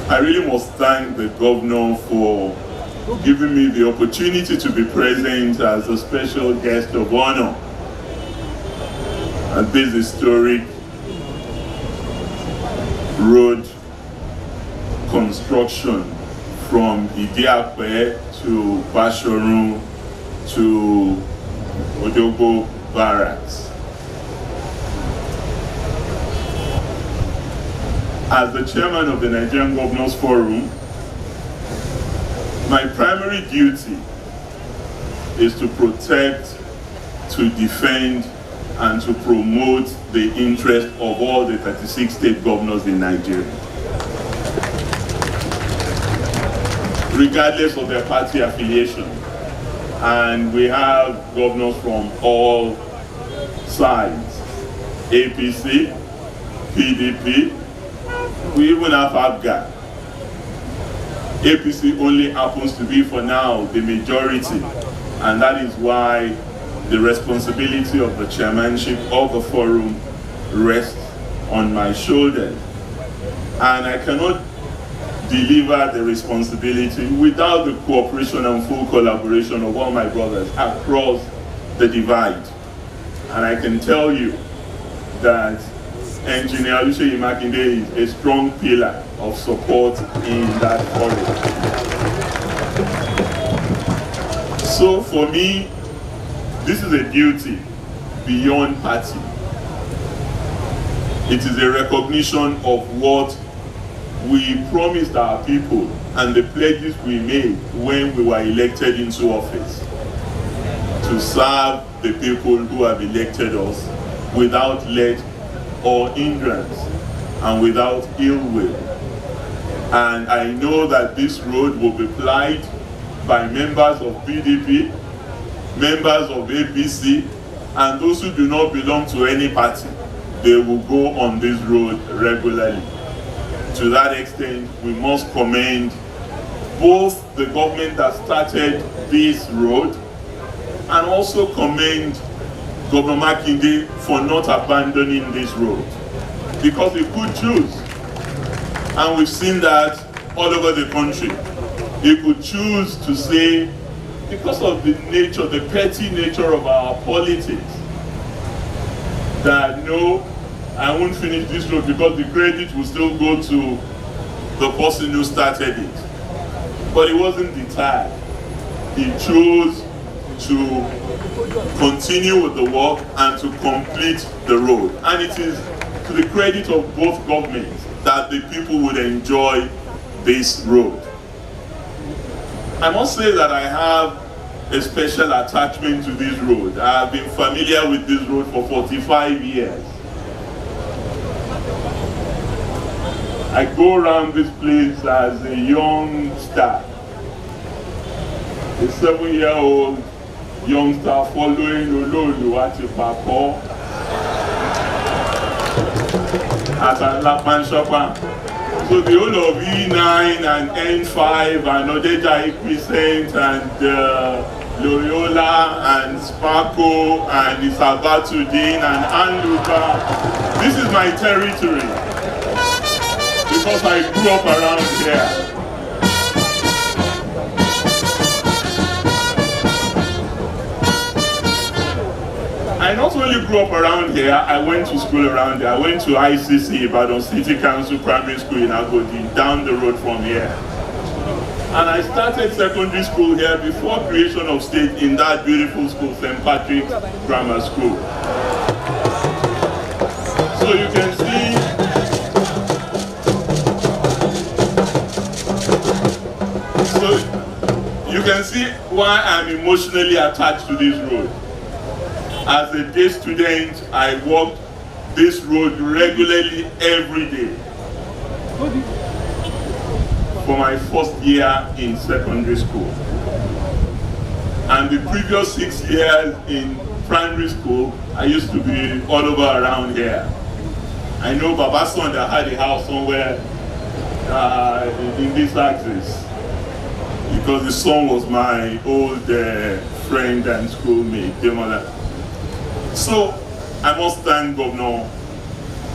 I really must thank the governor for giving me the opportunity to be present as a special guest of honor at this historic road construction from Idi-Ape to Basorun to Odogbo Barracks. As the chairman of the Nigerian Governors Forum, my primary duty is to protect, to defend, and to promote the interest of all the 36 state governors in Nigeria, regardless of their party affiliation. And we have governors from all sides, APC, PDP, we even have APGA. APC only happens to be, for now, the majority, and that is why the responsibility of the chairmanship of the forum rests on my shoulders. And I cannot deliver the responsibility without the cooperation and full collaboration of all my brothers across the divide. And I can tell you that Engineer Makinde is a strong pillar of support in that forum. So for me, this is a duty beyond party. It is a recognition of what we promised our people and the pledges we made when we were elected into office, to serve the people who have elected us without let or hindrance and without ill will. And I know that this road will be plied by members of PDP, members of APC, and those who do not belong to any party. They will go on this road regularly. To that extent, we must commend both the government that started this road and also commend Governor Makinde for not abandoning this road, because he could choose, and we've seen that all over the country. He could choose to say, because of the nature, the petty nature of our politics, that no, I won't finish this road because the credit will still go to the person who started it. But he wasn't deterred. He chose to continue with the work and to complete the road. And it is to the credit of both governments that the people would enjoy this road. I must say that I have a special attachment to this road. I have been familiar with this road for 45 years. I go around this place as a young star, a 7-year-old youngster following Aloore at Ipapo at Alapan Shopper. So the whole of E9 and N5 and Odeja Crescent and Loyola and Sparko and Isabatudin and Anluka, this is my territory because I grew up around here. I not only grew up around here, I went to school around here. I went to ICC, Ibadan City Council Primary School in Agodi, down the road from here. And I started secondary school here before creation of state in that beautiful school, St. Patrick's Grammar School. So you can see, why I'm emotionally attached to this road. As a day student, I walked this road regularly every day for my first year in secondary school. And the previous 6 years in primary school, I used to be all over around here. I know Basorun that had a house somewhere in this axis, because the son was my old friend and schoolmate, their mother. So I must thank Governor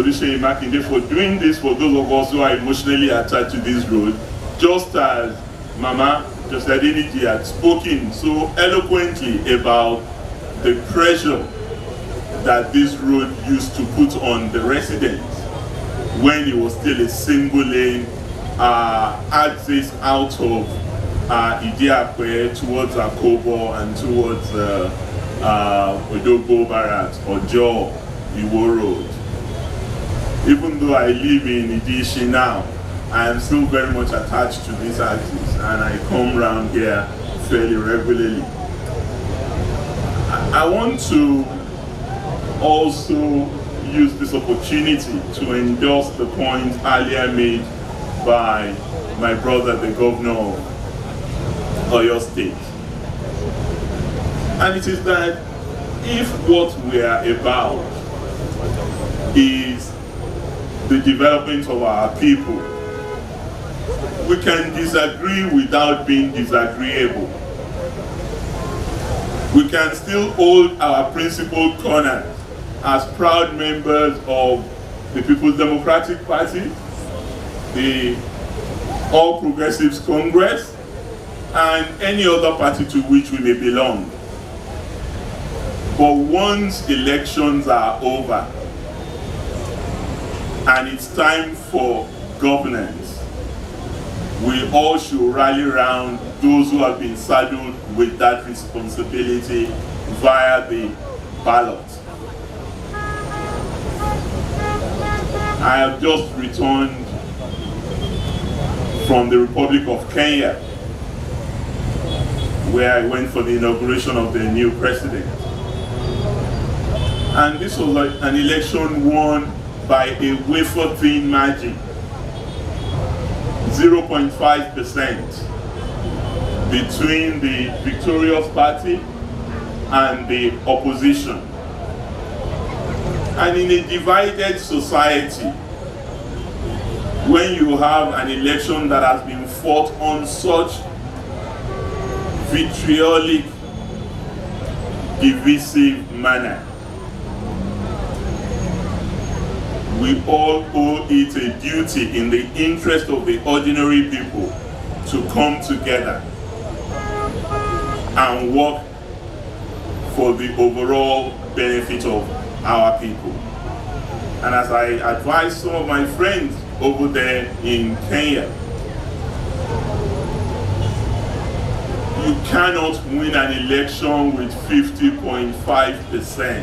Seyi Makinde for doing this for those of us who are emotionally attached to this road, just as Mama Idi-Ape had spoken so eloquently about the pressure that this road used to put on the residents when it was still a single lane access out of Idi-Ape towards Akobo and towards Odogbo Barracks or Iwo Road. Even though I live in Idi now, I am still very much attached to this axis and I come around here fairly regularly. I want to also use this opportunity to endorse the point earlier made by my brother, the governor of Oyo State. And it is that if what we are about is the development of our people, we can disagree without being disagreeable. We can still hold our principal corners as proud members of the People's Democratic Party, the All Progressives Congress, and any other party to which we may belong. But once elections are over and it's time for governance, we all should rally around those who have been saddled with that responsibility via the ballot. I have just returned from the Republic of Kenya, where I went for the inauguration of the new president. And this was an election won by a wafer-thin margin, 0.5% between the victorious party and the opposition. And in a divided society, when you have an election that has been fought on such vitriolic, divisive manner, we all owe it a duty in the interest of the ordinary people to come together and work for the overall benefit of our people. And as I advise some of my friends over there in Kenya, you cannot win an election with 50.5%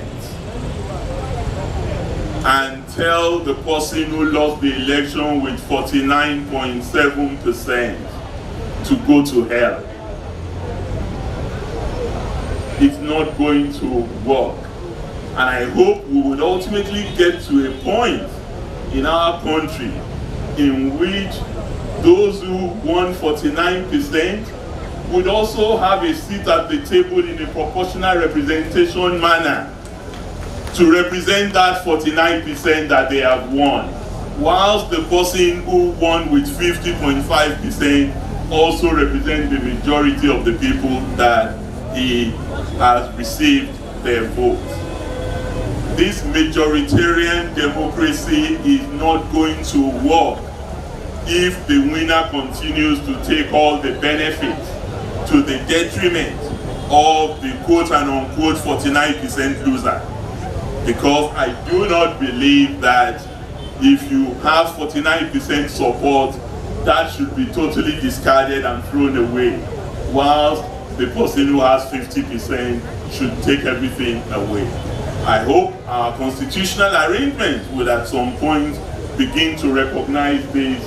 and tell the person who lost the election with 49.7% to go to hell. It's not going to work. And I hope we would ultimately get to a point in our country in which those who won 49% would also have a seat at the table in a proportional representation manner to represent that 49% that they have won, whilst the person who won with 50.5% also represents the majority of the people that he has received their votes. This majoritarian democracy is not going to work if the winner continues to take all the benefits to the detriment of the quote and unquote 49% loser. Because I do not believe that if you have 49% support, that should be totally discarded and thrown away, whilst the person who has 50% should take everything away. I hope our constitutional arrangements will at some point begin to recognize this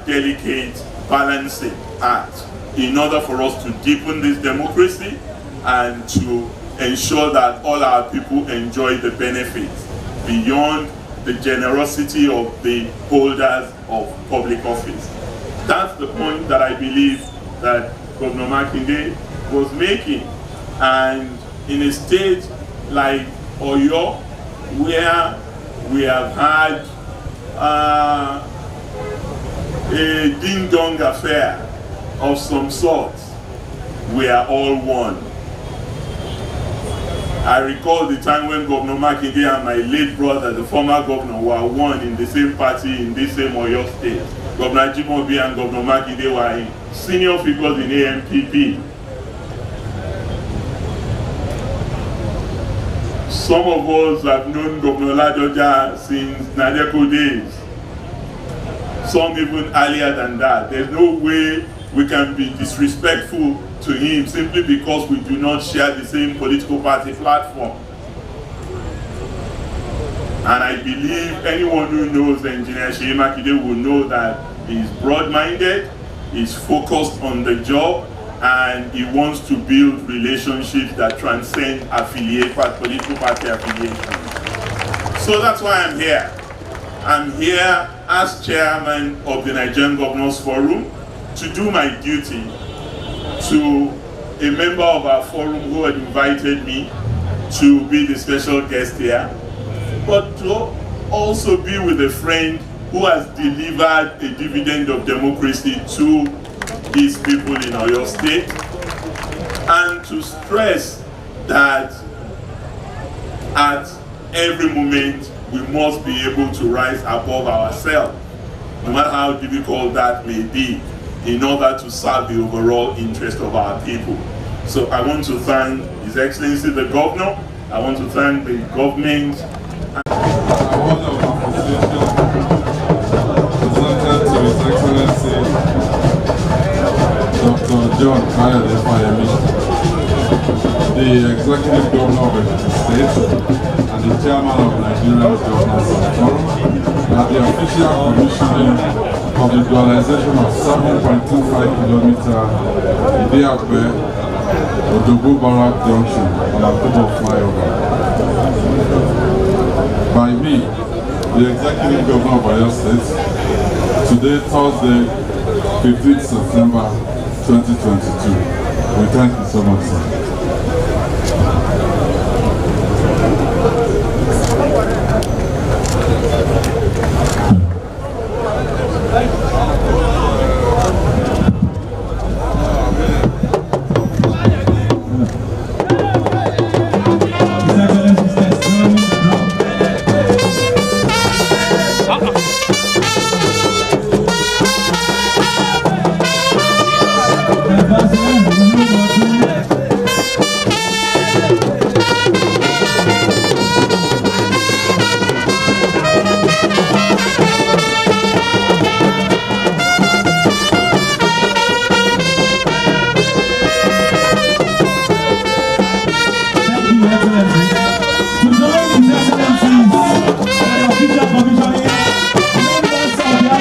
delicate balancing act in order for us to deepen this democracy and to ensure that all our people enjoy the benefits beyond the generosity of the holders of public office. That's the point that I believe that Governor Makinde was making. And in a state like Oyo, where we have had a ding-dong affair of some sort, we are all one. I recall the time when Governor Makinde and my late brother, the former governor, were one in the same party in this same Oyo state. Governor Jimobi and Governor Makinde were senior figures in AMPP. Some of us have known Governor Ladoja since Nadeko days. Some even earlier than that. There's no way we can be disrespectful to him simply because we do not share the same political party platform. And I believe anyone who knows Engineer Seyi Makinde will know that he's broad-minded, he's focused on the job, and he wants to build relationships that transcend political party affiliation. So that's why I'm here. I'm here as chairman of the Nigerian Governors Forum to do my duty to a member of our forum who had invited me to be the special guest here, but to also be with a friend who has delivered a dividend of democracy to his people in Oyo State, and to stress that at every moment we must be able to rise above ourselves, no matter how difficult that may be, in order to serve the overall interest of our people. So I want to thank His Excellency the Governor, I want to thank the government. Award of appreciation presented to His Excellency Dr. John Kayode Fayemi, the Executive Governor of Ekiti State and the Chairman of Nigerian Governors Forum, at the official commissioning of the Daualization of 7.25-kilometer Idi-Ape Odogbo Barracks Junction on Akobo Flyover. By me, the Executive Governor of Oyo State, today, Thursday, 15th September 2022. We thank you so much, sir.